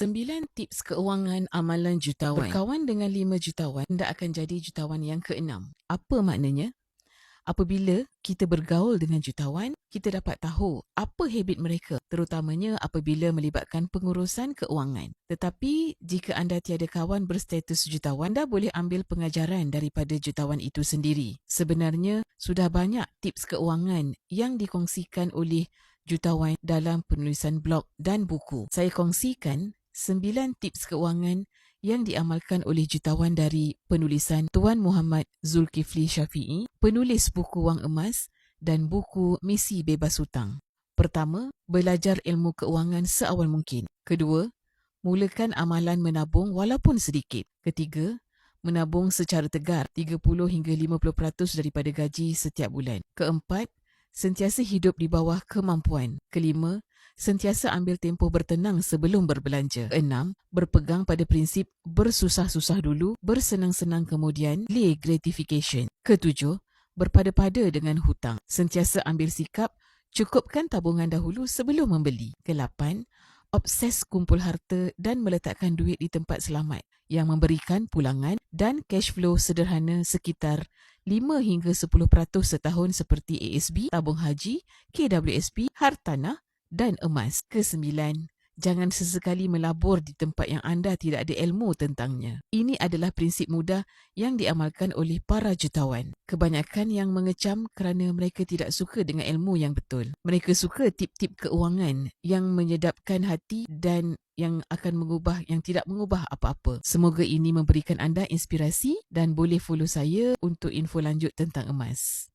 9 tips keuangan amalan jutawan. Berkawan dengan 5 jutawan, anda akan jadi jutawan yang ke-6. Apa maknanya? Apabila kita bergaul dengan jutawan, kita dapat tahu apa habit mereka, terutamanya apabila melibatkan pengurusan keuangan. Tetapi, jika anda tiada kawan berstatus jutawan, anda boleh ambil pengajaran daripada jutawan itu sendiri. Sebenarnya, sudah banyak tips keuangan yang dikongsikan oleh jutawan dalam penulisan blog dan buku. Saya kongsikan 9 tips keuangan yang diamalkan oleh jutawan dari penulisan Tuan Muhammad Zulkifli Syafi'i, penulis buku Wang Emas dan buku Misi Bebas Hutang. Pertama, belajar ilmu keuangan seawal mungkin. Kedua, mulakan amalan menabung walaupun sedikit. Ketiga, menabung secara tegar 30 hingga 50% daripada gaji setiap bulan. Keempat, sentiasa hidup di bawah kemampuan. Kelima, sentiasa ambil tempoh bertenang sebelum berbelanja. Keenam, berpegang pada prinsip bersusah-susah dulu, bersenang-senang kemudian, delay gratification. Ketujuh, berpada-pada dengan hutang. Sentiasa ambil sikap, cukupkan tabungan dahulu sebelum membeli. Kelapan, obses kumpul harta dan meletakkan duit di tempat selamat yang memberikan pulangan dan cash flow sederhana sekitar 5 hingga 10% setahun seperti ASB, tabung haji, KWSP, hartanah dan emas. Kesembilan, jangan sesekali melabur di tempat yang anda tidak ada ilmu tentangnya. Ini adalah prinsip mudah yang diamalkan oleh para jutawan. Kebanyakan yang mengecam kerana mereka tidak suka dengan ilmu yang betul. Mereka suka tip-tip keuangan yang menyedapkan hati dan yang tidak mengubah apa-apa. Semoga ini memberikan anda inspirasi dan boleh follow saya untuk info lanjut tentang emas.